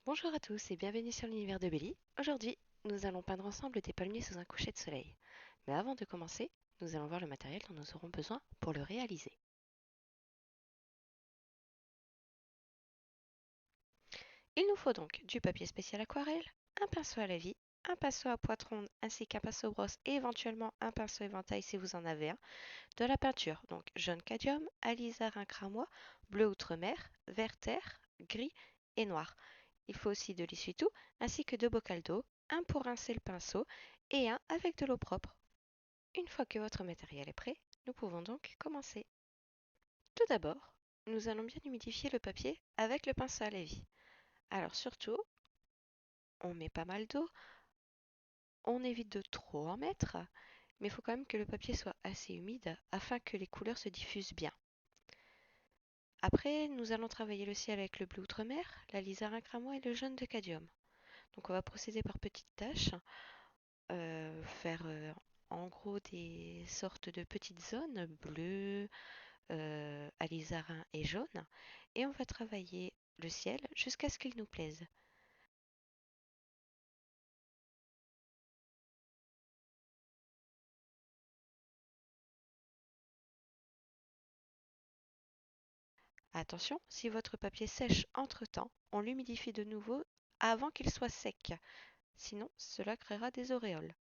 Bonjour à tous et bienvenue sur l'univers de Belly. Aujourd'hui, nous allons peindre ensemble des palmiers sous un coucher de soleil. Mais avant de commencer, nous allons voir le matériel dont nous aurons besoin pour le réaliser. Il nous faut donc du papier spécial aquarelle, un pinceau à la vie, un pinceau à poitron ainsi qu'un pinceau brosse et éventuellement un pinceau éventail si vous en avez un, de la peinture, donc jaune cadmium, alizarin cramois, bleu outremer, vert terre, gris et noir. Il faut aussi de l'essuie-tout ainsi que deux bocals d'eau, un pour rincer le pinceau et un avec de l'eau propre. Une fois que votre matériel est prêt, nous pouvons donc commencer. Tout d'abord, nous allons bien humidifier le papier avec le pinceau à la vie. Alors surtout, on met pas mal d'eau, on évite de trop en mettre, mais il faut quand même que le papier soit assez humide afin que les couleurs se diffusent bien. Après, nous allons travailler le ciel avec le bleu outremer, l'alizarin cramois et le jaune de cadmium. Donc on va procéder par petites tâches, faire en gros des sortes de petites zones bleues, alizarin et jaune, et on va travailler le ciel jusqu'à ce qu'il nous plaise. Attention, si votre papier sèche entre-temps, on l'humidifie de nouveau avant qu'il soit sec, sinon cela créera des auréoles.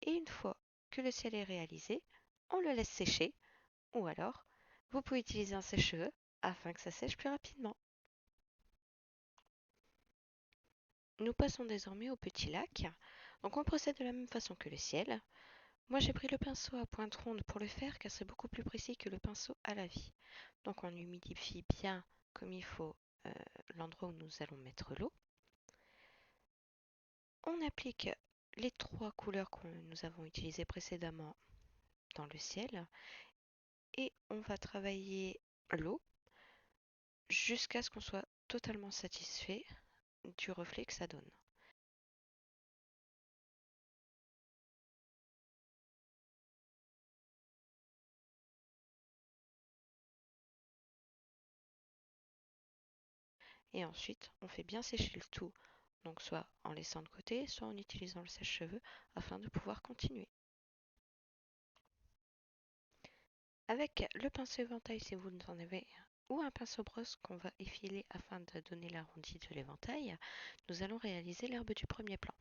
Et une fois que le ciel est réalisé, on le laisse sécher, ou alors vous pouvez utiliser un sèche-cheveux afin que ça sèche plus rapidement. Nous passons désormais au petit lac. Donc on procède de la même façon que le ciel. Moi j'ai pris le pinceau à pointe ronde pour le faire car c'est beaucoup plus précis que le pinceau à la vie. Donc on humidifie bien comme il faut euh, l'endroit où nous allons mettre l'eau. On applique les trois couleurs que nous avons utilisées précédemment dans le ciel et on va travailler l'eau jusqu'à ce qu'on soit totalement satisfait du reflet que ça donne. Et ensuite, on fait bien sécher le tout, donc soit en laissant de côté, soit en utilisant le sèche-cheveux afin de pouvoir continuer. Avec le pinceau éventail si vous en avez un, ou un pinceau brosse qu'on va effiler afin de donner l'arrondi de l'éventail, nous allons réaliser l'herbe du premier plan.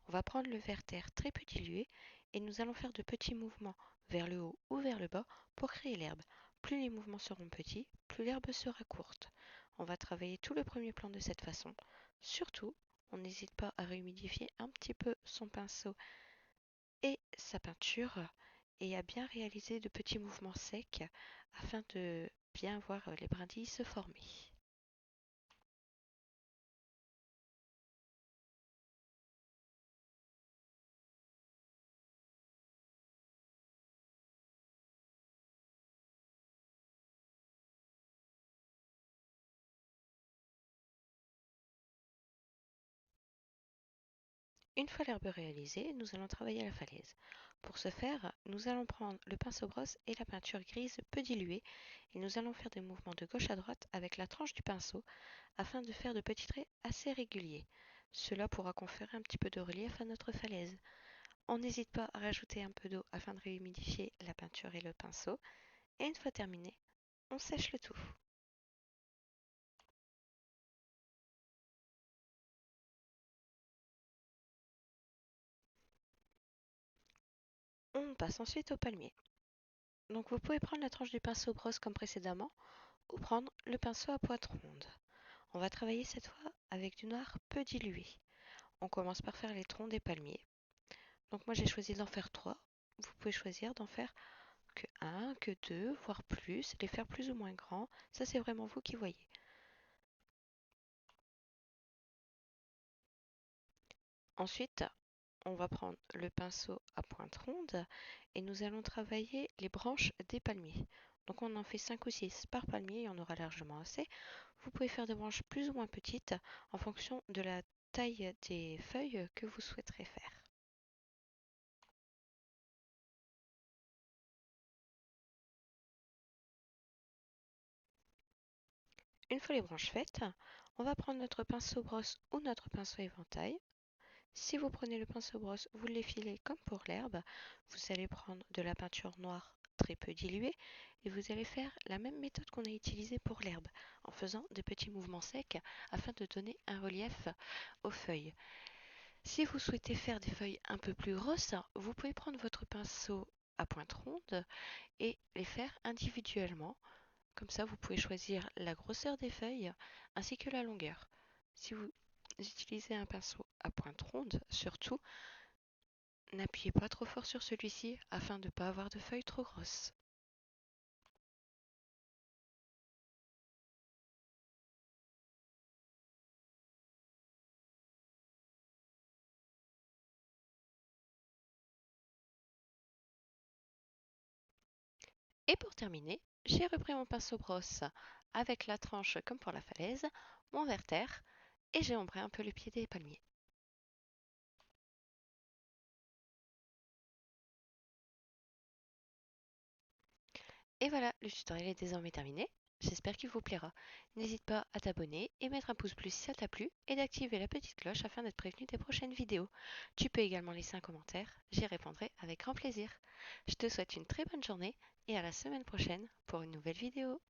On va prendre le vert terre très peu dilué et nous allons faire de petits mouvements vers le haut ou vers le bas pour créer l'herbe. Plus les mouvements seront petits, plus l'herbe sera courte. On va travailler tout le premier plan de cette façon. Surtout, on n'hésite pas à réhumidifier un petit peu son pinceau et sa peinture et à bien réaliser de petits mouvements secs afin de bien voir les brindilles se former. Une fois l'herbe réalisée, nous allons travailler à la falaise. Pour ce faire, nous allons prendre le pinceau brosse et la peinture grise peu diluée et nous allons faire des mouvements de gauche à droite avec la tranche du pinceau afin de faire de petits traits assez réguliers. Cela pourra conférer un petit peu de relief à notre falaise. On n'hésite pas à rajouter un peu d'eau afin de réhumidifier la peinture et le pinceau. Et une fois terminé, on sèche le tout. On passe ensuite au palmier. Donc vous pouvez prendre la tranche du pinceau brosse comme précédemment ou prendre le pinceau à pointe ronde. On va travailler cette fois avec du noir peu dilué. On commence par faire les troncs des palmiers. Donc moi j'ai choisi d'en faire 3. Vous pouvez choisir d'en faire que un, que 2, voire plus, les faire plus ou moins grands. Ça c'est vraiment vous qui voyez. Ensuite, on va prendre le pinceau à pointe ronde et nous allons travailler les branches des palmiers. Donc on en fait 5 ou 6 par palmier, il y en aura largement assez. Vous pouvez faire des branches plus ou moins petites en fonction de la taille des feuilles que vous souhaiterez faire. Une fois les branches faites, On va prendre notre pinceau brosse ou notre pinceau éventail. Si vous prenez le pinceau brosse, vous l'effilez comme pour l'herbe. Vous allez prendre de la peinture noire très peu diluée et vous allez faire la même méthode qu'on a utilisée pour l'herbe en faisant de petits mouvements secs afin de donner un relief aux feuilles. Si vous souhaitez faire des feuilles un peu plus grosses, vous pouvez prendre votre pinceau à pointe ronde et les faire individuellement. Comme ça, vous pouvez choisir la grosseur des feuilles ainsi que la longueur. Si vous utilisez un pinceau à pointe ronde, surtout, n'appuyez pas trop fort sur celui-ci afin de ne pas avoir de feuilles trop grosses. Et pour terminer, j'ai repris mon pinceau brosse avec la tranche comme pour la falaise, mon verre et j'ai ombré un peu le pied des palmiers. Et voilà, le tutoriel est désormais terminé. J'espère qu'il vous plaira. N'hésite pas à t'abonner et mettre un pouce bleu si ça t'a plu et d'activer la petite cloche afin d'être prévenu des prochaines vidéos. Tu peux également laisser un commentaire, j'y répondrai avec grand plaisir. Je te souhaite une très bonne journée et à la semaine prochaine pour une nouvelle vidéo.